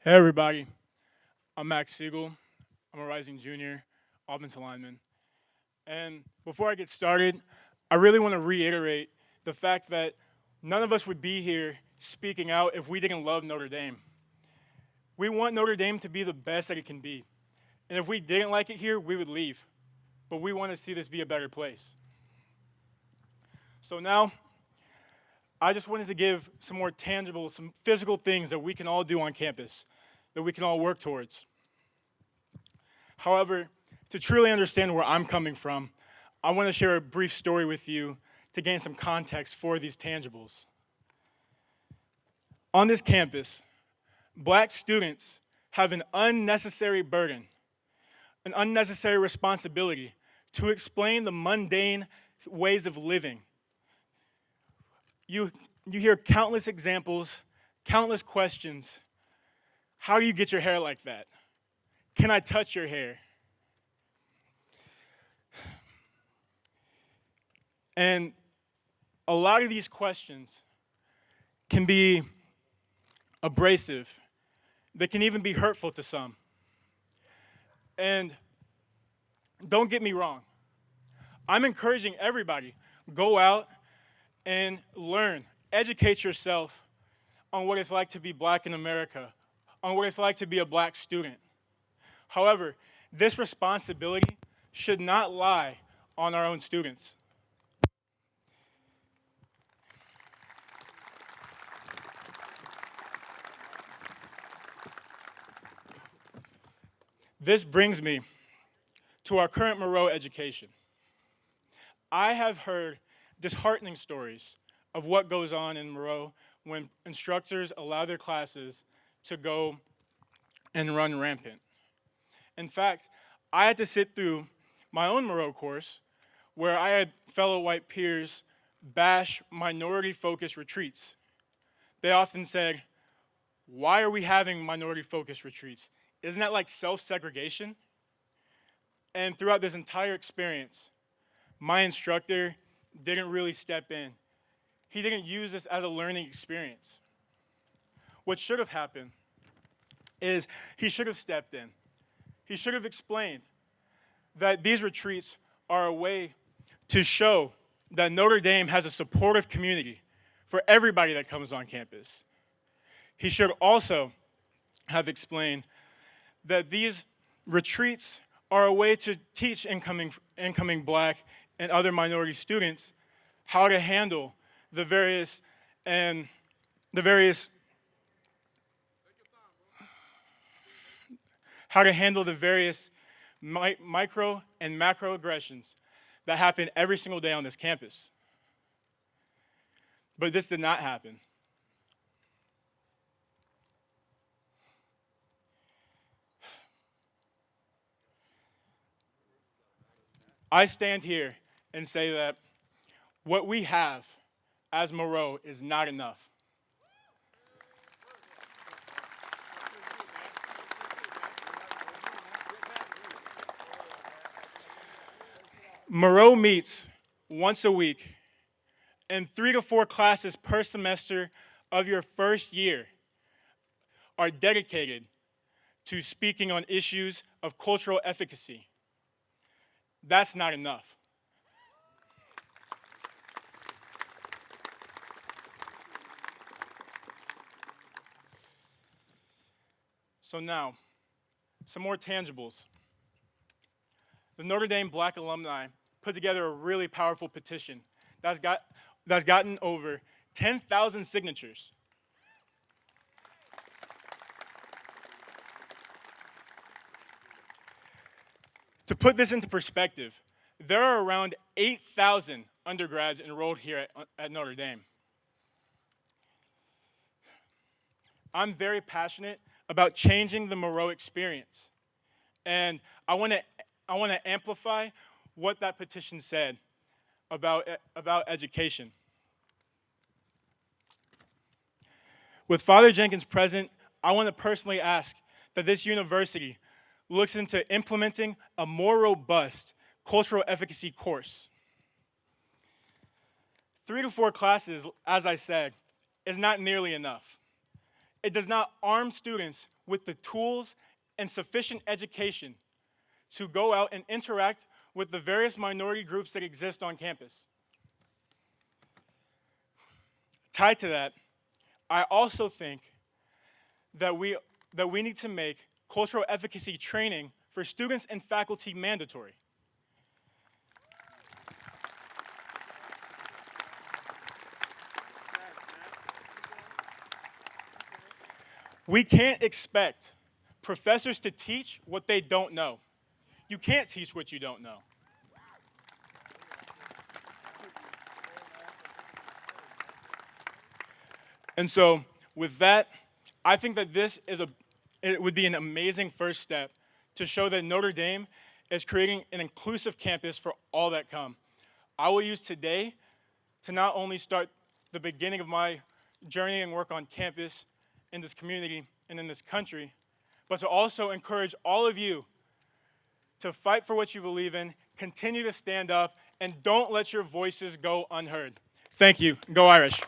Hey everybody, I'm Max Siegel. I'm a rising junior, offensive lineman. And before I get started, I really want to reiterate the fact that none of us would be here speaking out if we didn't love Notre Dame. We want Notre Dame to be the best that it can be. And if we didn't like it here, we would leave. But we want to see this be a better place. So now, I just wanted to give some more tangible, some physical things that we can all do on campus, that we can all work towards. However, to truly understand where I'm coming from, I want to share a brief story with you to gain some context for these tangibles. On this campus, black students have an unnecessary burden, an unnecessary responsibility to explain the mundane ways of living. You hear countless examples, countless questions. How do you get your hair like that? Can I touch your hair? And a lot of these questions can be abrasive. They can even be hurtful to some. And don't get me wrong. I'm encouraging everybody, go out and learn, educate yourself on what it's like to be black in America, on what it's like to be a black student. However, this responsibility should not lie on our own students. This brings me to our current Moreau education. I have heard disheartening stories of what goes on in Moreau when instructors allow their classes to go and run rampant. In fact, I had to sit through my own Moreau course where I had fellow white peers bash minority-focused retreats. They often said, "Why are we having minority-focused retreats? Isn't that like self-segregation?" And throughout this entire experience, my instructor didn't really step in. He didn't use this as a learning experience. What should have happened is he should have stepped in. He should have explained that these retreats are a way to show that Notre Dame has a supportive community for everybody that comes on campus. He should also have explained that these retreats are a way to teach incoming black and other minority students how to handle the various micro and macro aggressions that happen every single day on this campus. But this did not happen. I stand here and say that what we have as Moreau is not enough. Moreau meets once a week, and 3 to 4 classes per semester of your first year are dedicated to speaking on issues of cultural efficacy. That's not enough. So now, some more tangibles. The Notre Dame Black alumni put together a really powerful petition that's gotten over 10,000 signatures. To put this into perspective, there are around 8,000 undergrads enrolled here at Notre Dame. I'm very passionate about changing the Moreau experience, and I want to amplify what that petition said about education. With Father Jenkins present, I want to personally ask that this university looks into implementing a more robust cultural efficacy course. 3 to 4 classes, as I said, is not nearly enough. It does not arm students with the tools and sufficient education to go out and interact with the various minority groups that exist on campus. Tied to that, I also think that we need to make cultural efficacy training for students and faculty mandatory. We can't expect professors to teach what they don't know. You can't teach what you don't know. And so, with that, I think that it would be an amazing first step to show that Notre Dame is creating an inclusive campus for all that come. I will use today to not only start the beginning of my journey and work on campus in this community and in this country, but to also encourage all of you to fight for what you believe in, continue to stand up, and don't let your voices go unheard. Thank you. Go Irish.